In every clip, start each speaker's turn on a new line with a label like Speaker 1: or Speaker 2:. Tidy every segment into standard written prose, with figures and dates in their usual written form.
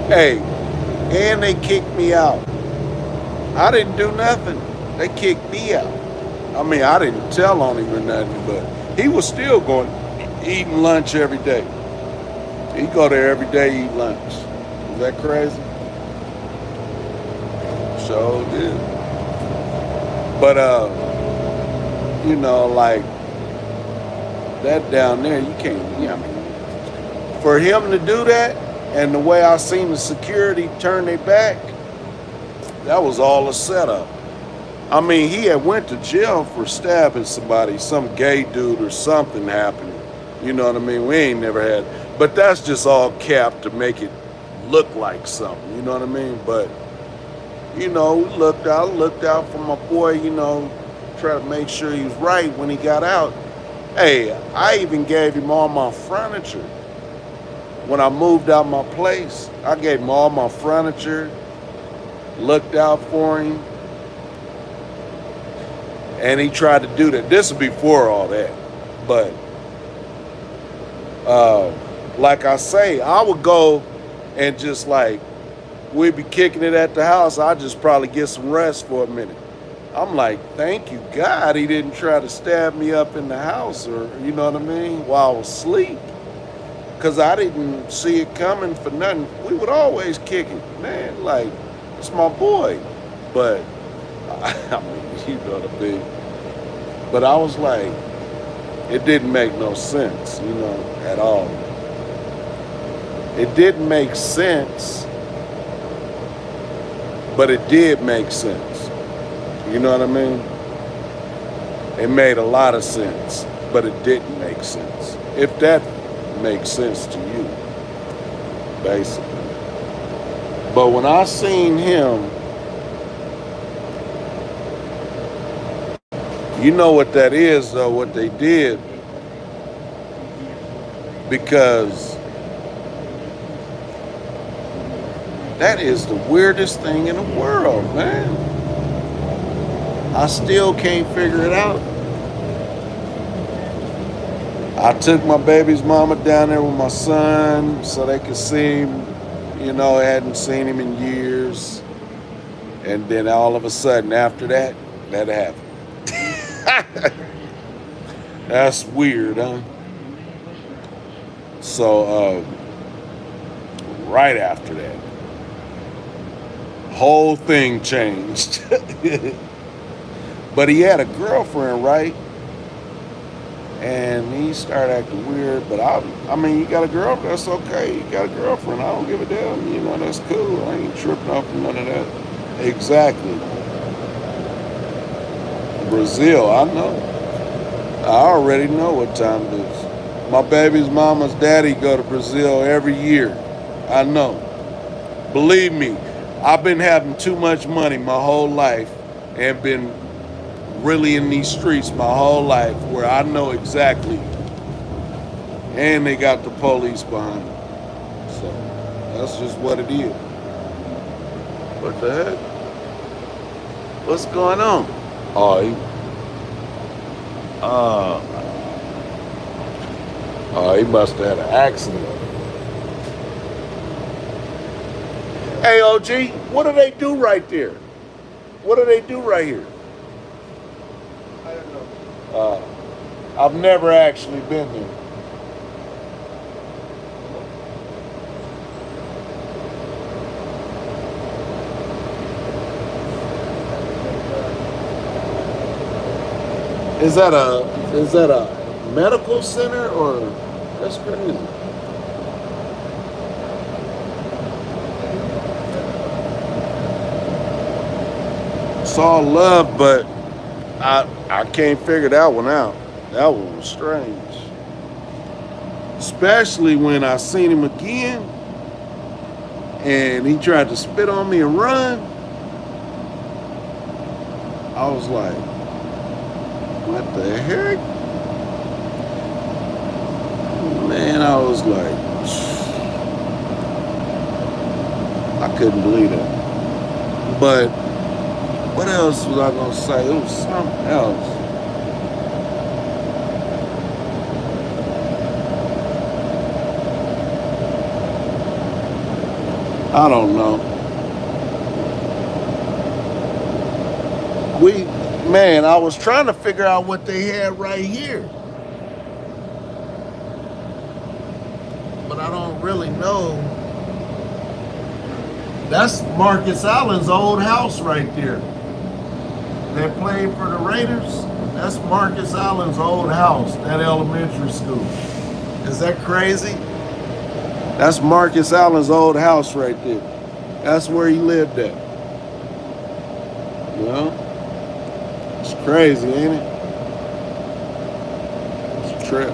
Speaker 1: Hey, and they kicked me out. I didn't do nothing. They kicked me out. I mean, I didn't tell on him or nothing, but he was still going eating lunch every day. He go there every day eat lunch. Is that crazy? So did. But like that down there, you can't. Yeah, I mean, for him to do that, and the way I seen the security turn their back, that was all a setup. I mean, he had went to jail for stabbing somebody, some gay dude or something happened. You know what I mean? We ain't never had, but that's just all cap to make it look like something. You know what I mean? But we looked out for my boy. Try to make sure he was right when he got out. Hey, I even gave him all my furniture when I moved out my place. I gave him all my furniture, looked out for him, and he tried to do that. This is before all that, but like I say, I would go and just like we'd be kicking it at the house. I'd just probably get some rest for a minute. I'm like, thank you God he didn't try to stab me up in the house, or you know what I mean, while I was asleep, because I didn't see it coming for nothing. We would always kick it, man. Like, it's my boy, but I mean, you know what I mean. But I was like, it didn't make no sense, at all. It didn't make sense, but it did make sense. You know what I mean? It made a lot of sense, but it didn't make sense. If that makes sense to you, basically. But when I seen him, you know what that is, though, what they did, because that is the weirdest thing in the world, man. I still can't figure it out. I took my baby's mama down there with my son so they could see him. I hadn't seen him in years. And then all of a sudden, after that, that happened. That's weird, huh? So, right after that, whole thing changed. But he had a girlfriend, right? And he started acting weird. But I mean, you got a girlfriend, that's okay. You got a girlfriend, I don't give a damn. That's cool. I ain't tripping off of none of that. Exactly. Brazil, I know. I already know what time it is. My baby's mama's daddy go to Brazil every year. I know. Believe me, I've been having too much money my whole life and been really in these streets my whole life where I know exactly. And they got the police behind them. So that's just what it is. What the heck? What's going on? Oh, uh, he must have had an accident. Hey, OG, what do they do right there? What do they do right here?
Speaker 2: I don't know.
Speaker 1: Uh, I've never actually been there. Is that a medical center, or that's crazy? It's all love, but I can't figure that one out. That one was strange. Especially when I seen him again and he tried to spit on me and run. I was like, what the heck? Man, I was like, I couldn't believe it. But what else was I gonna say? It was something else. I don't know. Man, I was trying to figure out what they had right here. But I don't really know. That's Marcus Allen's old house right there. That played for the Raiders. That's Marcus Allen's old house, that elementary school. Is that crazy? That's Marcus Allen's old house right there. That's where he lived at. You know? It's crazy, ain't it? It's a trip.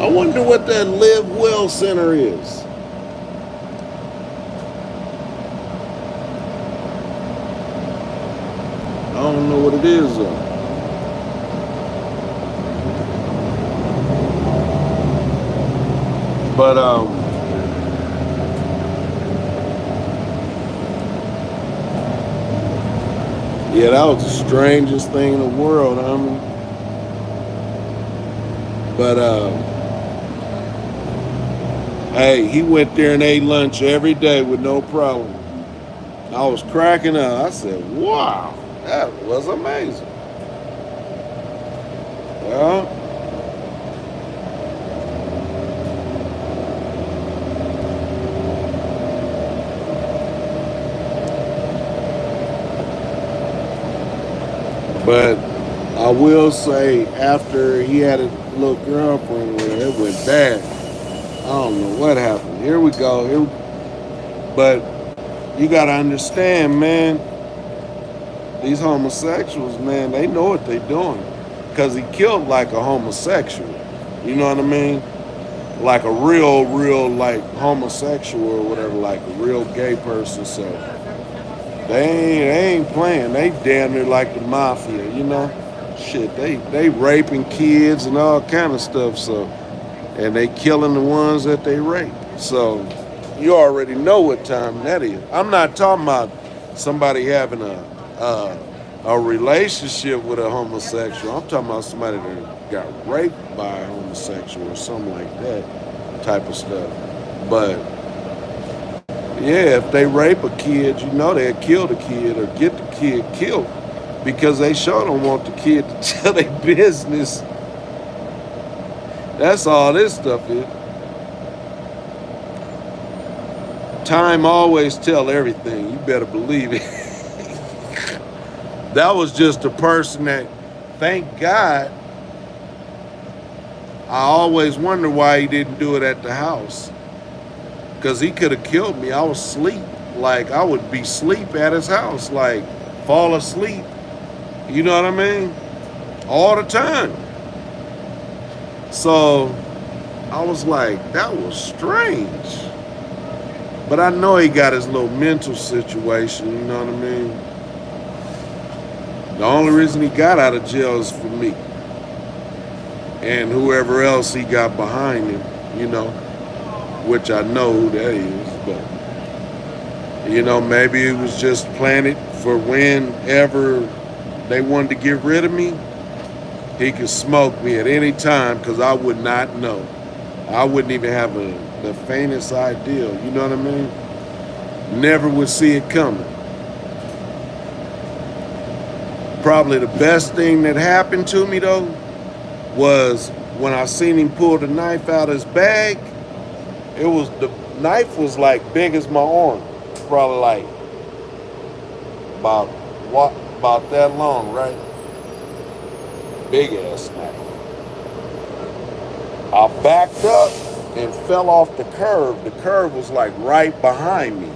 Speaker 1: I wonder what that Live Well Center is. I don't know what it is though. But yeah, that was the strangest thing in the world. I mean, but hey, he went there and ate lunch every day with no problem. I was cracking up. I said, "Wow, that was amazing." Well, but I will say, after he had a little girlfriend with her, it went bad. I don't know what happened. Here we go. But you gotta understand, man, these homosexuals, man, they know what they're doing. Because he killed like a homosexual. You know what I mean? Like a real, like homosexual or whatever, like a real gay person. So they ain't playing. They damn near like the mafia, you know? Shit, they raping kids and all kind of stuff, so, and they killing the ones that they rape. So you already know what time that is. I'm not talking about somebody having a relationship with a homosexual. I'm talking about somebody that got raped by a homosexual or something like that type of stuff. But yeah, if they rape a kid, you know they'll kill the kid or get the kid killed because they sure don't want the kid to tell their business. That's all this stuff is. Time always tell everything. You better believe it. That was just a person that, thank God, I always wonder why he didn't do it at the house. Because he could have killed me. I was asleep. Like, I would be asleep at his house. Like, fall asleep. You know what I mean? All the time. So, I was like, that was strange. But I know he got his little mental situation, you know what I mean? The only reason he got out of jail is for me. And whoever else he got behind him, you know, which I know who that is, but, you know, maybe it was just planted for whenever they wanted to get rid of me, he could smoke me at any time because I would not know. I wouldn't even have the faintest idea, you know what I mean? Never would see it coming. Probably the best thing that happened to me though was when I seen him pull the knife out of his bag. The knife was like big as my arm, probably like about that long, right? Big ass knife. I backed up and fell off the curb. The curb was like right behind me,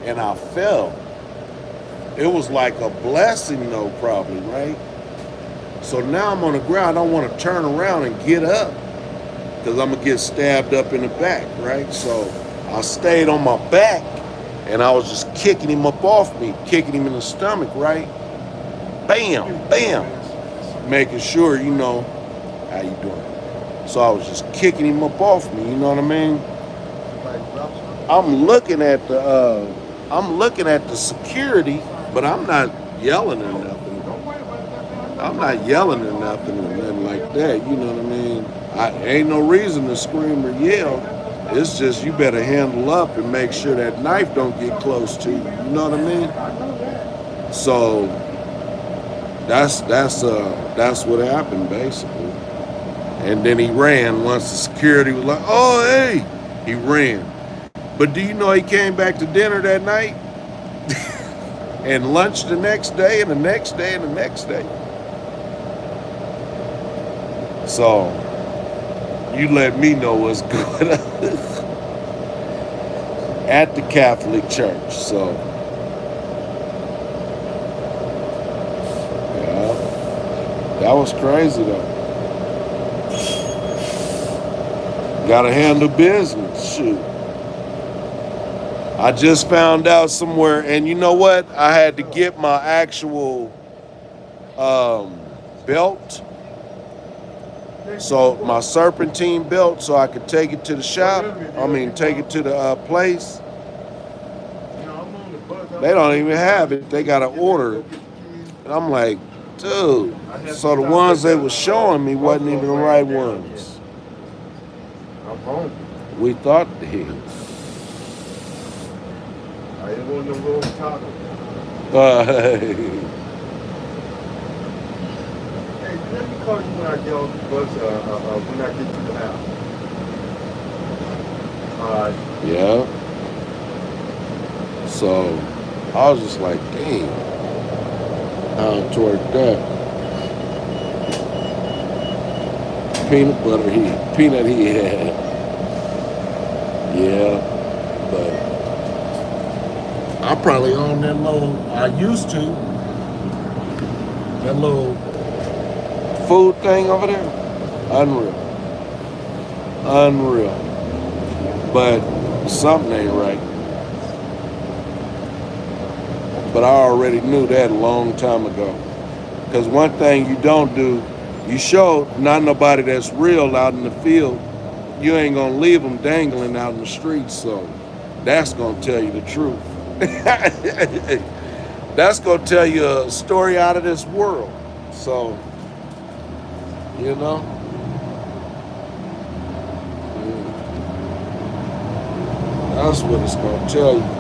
Speaker 1: and I fell. It was like a blessing though, probably, right? So now I'm on the ground. I don't want to turn around and get up because I'm gonna get stabbed up in the back, right? So I stayed on my back and I was just kicking him up off me, kicking him in the stomach, right? Bam, bam, making sure, you know, how you doing? So I was just kicking him up off me, you know what I mean? I'm looking at the security, but I'm not yelling or nothing. I'm not yelling or nothing like that, you know what I mean? Ain't no reason to scream or yell. It's just you better handle up and make sure that knife don't get close to you. You know what I mean?
Speaker 2: I know that.
Speaker 1: So that's what happened basically. And then he ran once the security was like, "Oh hey," he ran. But do you know he came back to dinner that night and lunch the next day and the next day and the next day? So you let me know what's going on at the Catholic Church. So yeah, that was crazy though. Gotta handle business. Shoot. I just found out somewhere, and you know what? I had to get my actual belt. So my serpentine belt, so I could take it to the shop. I mean, take it to the place. They don't even have it. They gotta order it. And I'm like, dude. So the ones they were showing me wasn't even the right ones. We thought they.
Speaker 2: I didn't want no little taco.
Speaker 1: Hey,
Speaker 2: Hey, let me call you when I get off the bus, when I get to the house.
Speaker 1: yeah. So I was just like, dang, how toward that. Peanut he had. Yeah, but I probably own that little, I used to, that little food thing over there. Unreal. Unreal. But something ain't right. But I already knew that a long time ago. Because one thing you don't do, you show not nobody that's real out in the field, you ain't gonna leave them dangling out in the streets. So that's gonna tell you the truth. That's gonna tell you a story out of this world. So, you know, that's what it's gonna tell you.